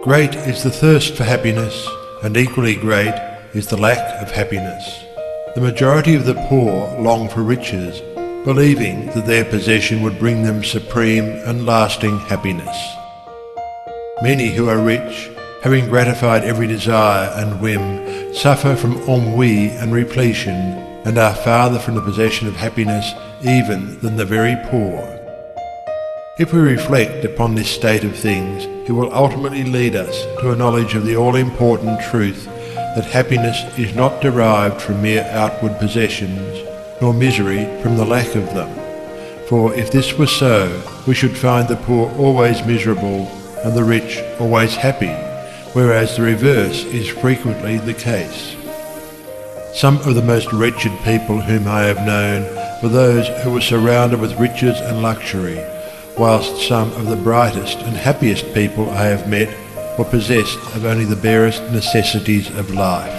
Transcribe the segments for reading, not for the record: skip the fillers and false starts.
Great is the thirst for happiness, and equally great is the lack of happiness. The majority of the poor long for riches, believing that their possession would bring them supreme and lasting happiness. Many who are rich, having gratified every desire and whim, suffer from ennui and repletion, and are farther from the possession of happiness even than the very poor. If we reflect upon this state of things, it will ultimately lead us to a knowledge of the all-important truth that happiness is not derived from mere outward possessions, nor misery from the lack of them. For if this were so, we should find the poor always miserable and the rich always happy, whereas the reverse is frequently the case. Some of the most wretched people whom I have known were those who were surrounded with riches and luxury, whilst some of the brightest and happiest people I have met were possessed of only the barest necessities of life.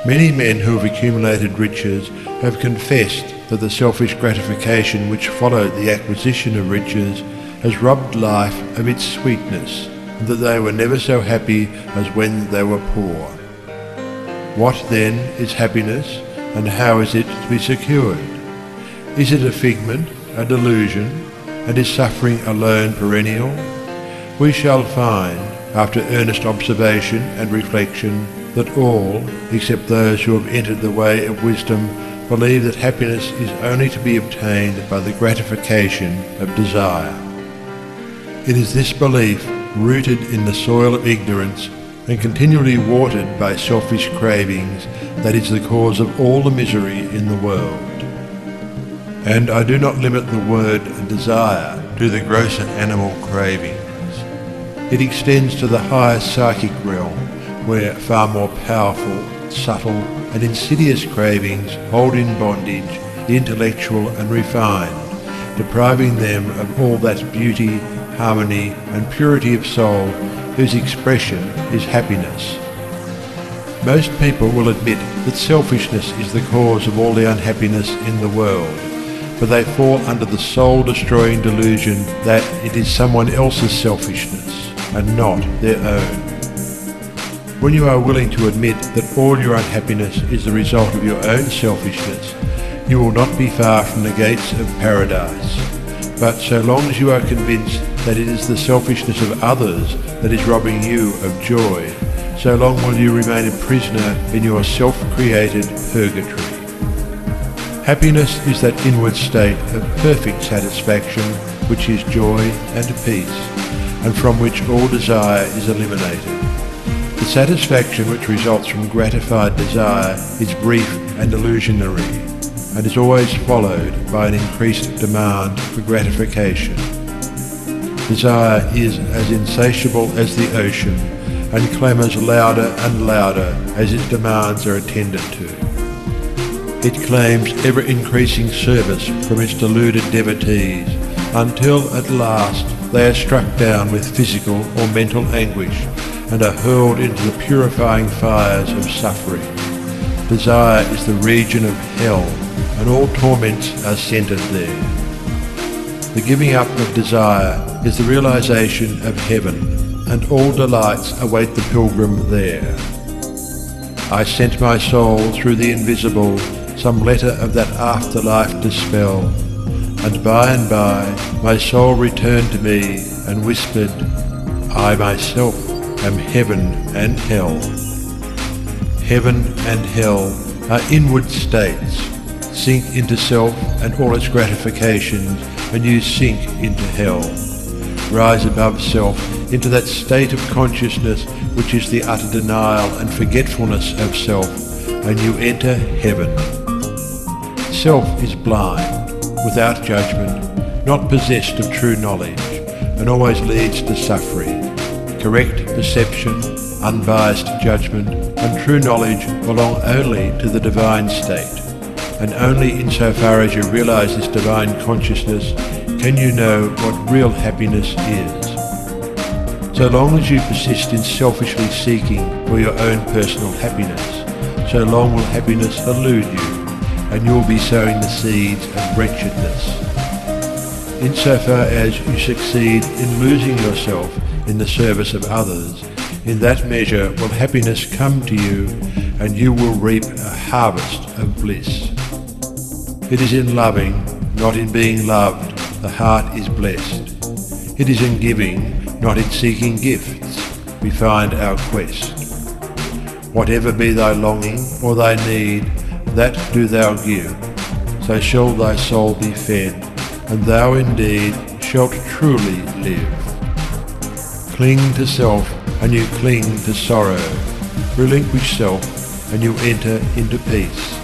Many men who have accumulated riches have confessed that the selfish gratification which followed the acquisition of riches has robbed life of its sweetness, and that they were never so happy as when they were poor. What then is happiness, and how is it to be secured? Is it a figment, a delusion, and is suffering alone perennial? We shall find, after earnest observation and reflection, that all, except those who have entered the way of wisdom, believe that happiness is only to be obtained by the gratification of desire. It is this belief, rooted in the soil of ignorance and continually watered by selfish cravings, that is the cause of all the misery in the world. And I do not limit the word desire to the grosser animal cravings. It extends to the higher psychic realm, where far more powerful, subtle, and insidious cravings hold in bondage the intellectual and refined, depriving them of all that beauty, harmony, and purity of soul whose expression is happiness. Most people will admit that selfishness is the cause of all the unhappiness in the world, but they fall under the soul-destroying delusion that it is someone else's selfishness and not their own. When you are willing to admit that all your unhappiness is the result of your own selfishness, you will not be far from the gates of paradise. But so long as you are convinced that it is the selfishness of others that is robbing you of joy, so long will you remain a prisoner in your self-created purgatory. Happiness is that inward state of perfect satisfaction which is joy and peace, and from which all desire is eliminated. The satisfaction which results from gratified desire is brief and illusionary, and is always followed by an increased demand for gratification. Desire is as insatiable as the ocean, and clamours louder and louder as its demands are attended to. It claims ever-increasing service from its deluded devotees, until at last they are struck down with physical or mental anguish and are hurled into the purifying fires of suffering. Desire is the region of hell, and all torments are centred there. The giving up of desire is the realization of heaven, and all delights await the pilgrim there. I sent my soul through the invisible some letter of that afterlife dispel, and by my soul returned to me and whispered, I myself am heaven and hell. Heaven and hell are inward states. Sink into self and all its gratifications, and you sink into hell. Rise above self into that state of consciousness which is the utter denial and forgetfulness of self, and you enter heaven. Self is blind, without judgment, not possessed of true knowledge, and always leads to suffering. Correct perception, unbiased judgment, and true knowledge belong only to the divine state, and only insofar as you realize this divine consciousness can you know what real happiness is. So long as you persist in selfishly seeking for your own personal happiness, so long will happiness elude you, and you will be sowing the seeds of wretchedness. Insofar as you succeed in losing yourself in the service of others, in that measure will happiness come to you, and you will reap a harvest of bliss. It is in loving, not in being loved, the heart is blessed. It is in giving, not in seeking gifts, we find our quest. Whatever be thy longing or thy need, that do thou give, so shall thy soul be fed, and thou indeed shalt truly live. Cling to self, and you cling to sorrow. Relinquish self, and you enter into peace.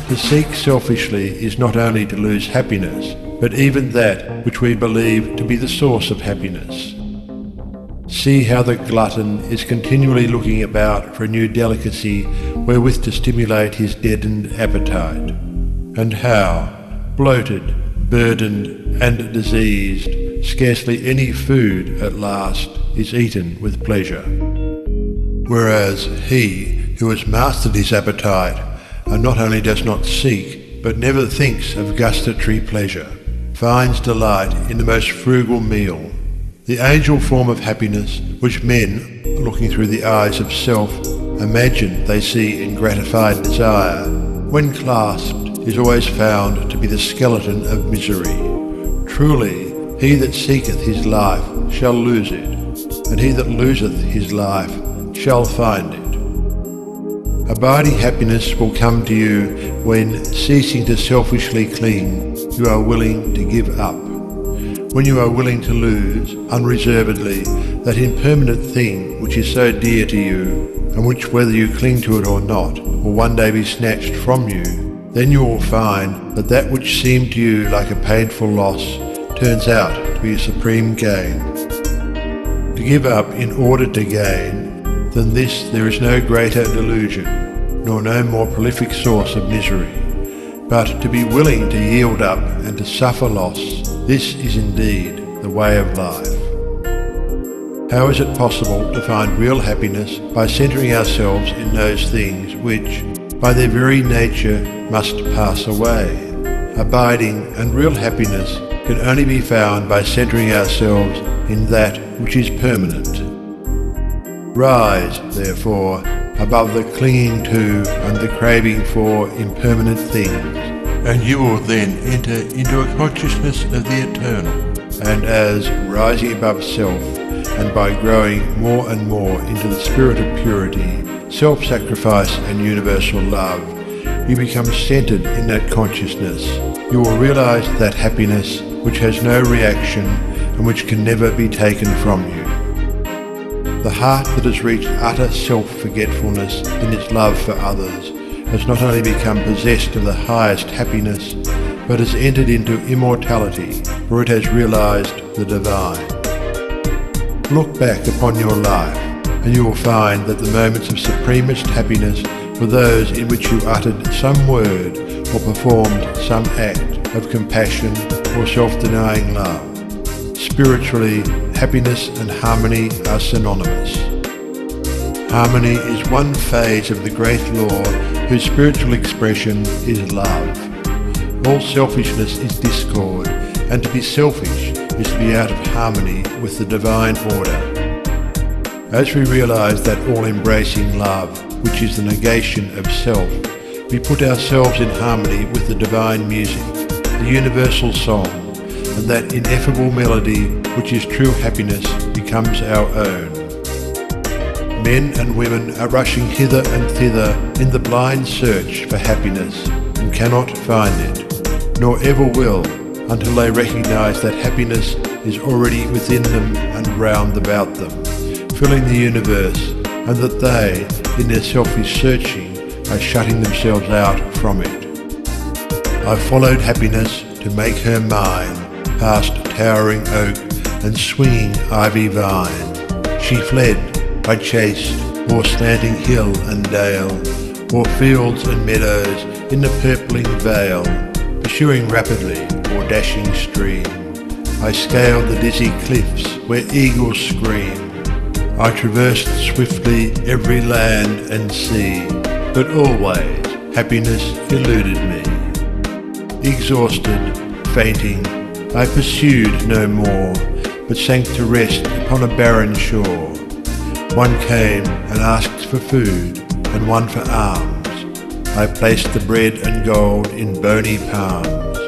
To seek selfishly is not only to lose happiness, but even that which we believe to be the source of happiness. See how the glutton is continually looking about for a new delicacy wherewith to stimulate his deadened appetite, and how, bloated, burdened, and diseased, scarcely any food at last is eaten with pleasure. Whereas he who has mastered his appetite, and not only does not seek, but never thinks of gustatory pleasure, finds delight in the most frugal meal. The angel form of happiness, which men, looking through the eyes of self, imagine they see in gratified desire, when clasped, is always found to be the skeleton of misery. Truly, he that seeketh his life shall lose it, and he that loseth his life shall find it. Abiding happiness will come to you when, ceasing to selfishly cling, you are willing to give up. When you are willing to lose, unreservedly, that impermanent thing which is so dear to you, and which, whether you cling to it or not, will one day be snatched from you, then you will find that that which seemed to you like a painful loss turns out to be a supreme gain. To give up in order to gain, than this there is no greater delusion, nor no more prolific source of misery. But to be willing to yield up and to suffer loss, this is indeed the way of life. How is it possible to find real happiness by centering ourselves in those things which, by their very nature, must pass away? Abiding and real happiness can only be found by centering ourselves in that which is permanent. Rise, therefore, above the clinging to and the craving for impermanent things, and you will then enter into a consciousness of the eternal. And as, rising above self, and by growing more and more into the spirit of purity, self-sacrifice and universal love, you become centered in that consciousness, you will realize that happiness which has no reaction and which can never be taken from you. The heart that has reached utter self-forgetfulness in its love for others has not only become possessed of the highest happiness, but has entered into immortality, for it has realized the divine. Look back upon your life, and you will find that the moments of supremest happiness were those in which you uttered some word or performed some act of compassion or self-denying love. Spiritually, happiness and harmony are synonymous. Harmony is one phase of the great law whose spiritual expression is love. All selfishness is discord, and to be selfish is to be out of harmony with the divine order. As we realize that all-embracing love, which is the negation of self, we put ourselves in harmony with the divine music, the universal song, and that ineffable melody which is true happiness becomes our own. Men and women are rushing hither and thither in the blind search for happiness and cannot find it, nor ever will until they recognize that happiness is already within them and round about them, filling the universe, and that they, in their selfish searching, are shutting themselves out from it. I followed happiness to make her mine, past towering oak and swinging ivy vine. She fled, I chased, o'er slanting hill and dale, o'er fields and meadows in the purpling vale, pursuing rapidly o'er dashing stream. I scaled the dizzy cliffs where eagles scream. I traversed swiftly every land and sea, but always happiness eluded me. Exhausted, fainting, I pursued no more, but sank to rest upon a barren shore. One came and asked for food, and one for alms. I placed the bread and gold in bony palms.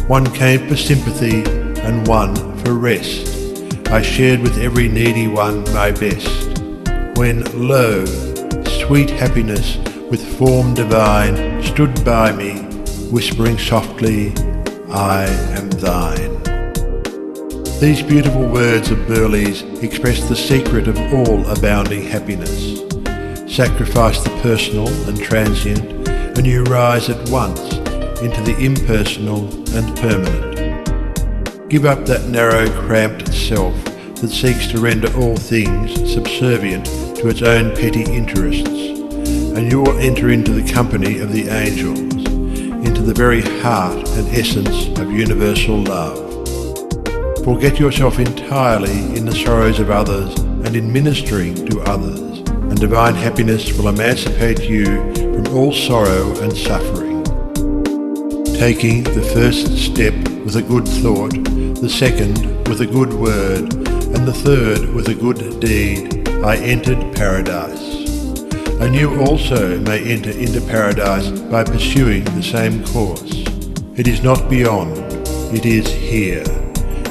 One came for sympathy, and one for rest. I shared with every needy one my best. When, lo, sweet happiness with form divine stood by me, whispering softly, I am thine. These beautiful words of Burleigh's express the secret of all abounding happiness. Sacrifice the personal and transient, and you rise at once into the impersonal and permanent. Give up that narrow, cramped self that seeks to render all things subservient to its own petty interests, and you will enter into the company of the angels, into the very heart and essence of universal love. Forget yourself entirely in the sorrows of others and in ministering to others, and divine happiness will emancipate you from all sorrow and suffering. Taking the first step with a good thought, the second with a good word, and the third with a good deed, I entered paradise. And you also may enter into paradise by pursuing the same course. It is not beyond, it is here.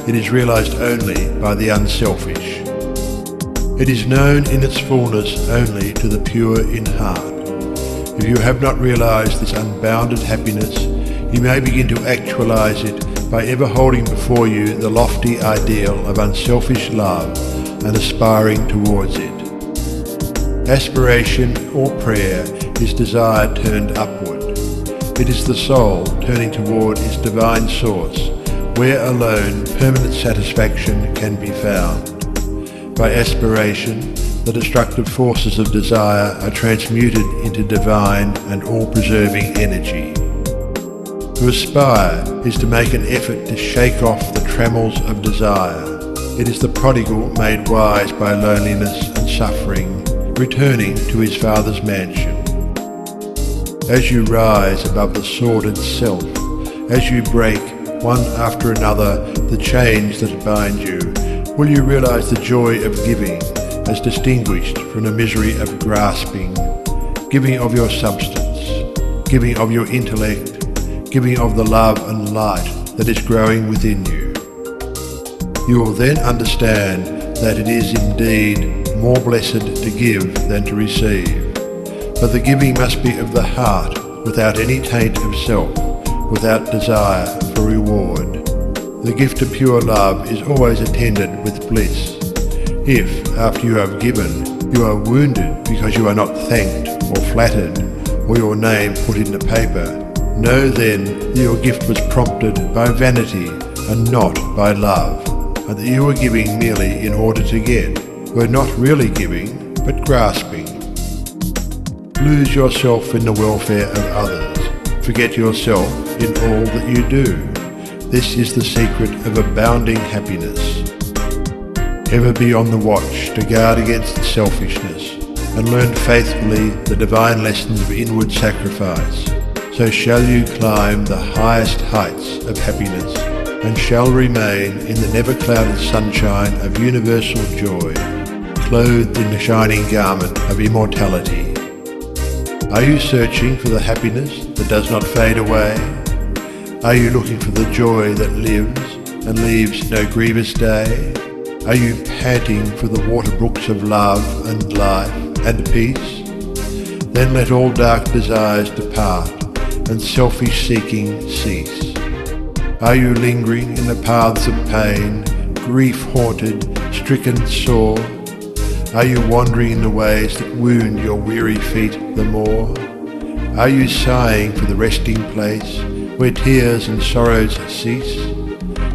It is realized only by the unselfish. It is known in its fullness only to the pure in heart. If you have not realized this unbounded happiness, you may begin to actualize it by ever holding before you the lofty ideal of unselfish love and aspiring towards it. Aspiration or prayer is desire turned upward. It is the soul turning toward its divine source, where alone permanent satisfaction can be found. By aspiration, the destructive forces of desire are transmuted into divine and all-preserving energy. To aspire is to make an effort to shake off the trammels of desire. It is the prodigal made wise by loneliness and suffering, returning to his Father's mansion. As you rise above the sordid self, as you break, one after another, the chains that bind you, will you realize the joy of giving, as distinguished from the misery of grasping, giving of your substance, giving of your intellect, giving of the love and light that is growing within you. You will then understand that it is indeed more blessed to give than to receive. But the giving must be of the heart, without any taint of self, without desire for reward. The gift of pure love is always attended with bliss. If, after you have given, you are wounded because you are not thanked or flattered, or your name put in the paper, know then that your gift was prompted by vanity and not by love, and that you were giving merely in order to get, were not really giving, but grasping. Lose yourself in the welfare of others. Forget yourself in all that you do. This is the secret of abounding happiness. Ever be on the watch to guard against selfishness, and learn faithfully the divine lessons of inward sacrifice. So shall you climb the highest heights of happiness, and shall remain in the never-clouded sunshine of universal joy, clothed in the shining garment of immortality. Are you searching for the happiness that does not fade away? Are you looking for the joy that lives and leaves no grievous day? Are you panting for the water brooks of love and life and peace? Then let all dark desires depart and selfish seeking cease. Are you lingering in the paths of pain, grief-haunted, stricken sore? Are you wandering in the ways that wound your weary feet the more? Are you sighing for the resting place where tears and sorrows cease?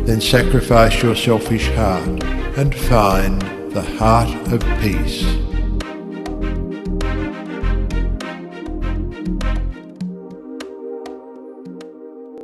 Then sacrifice your selfish heart and find the heart of peace.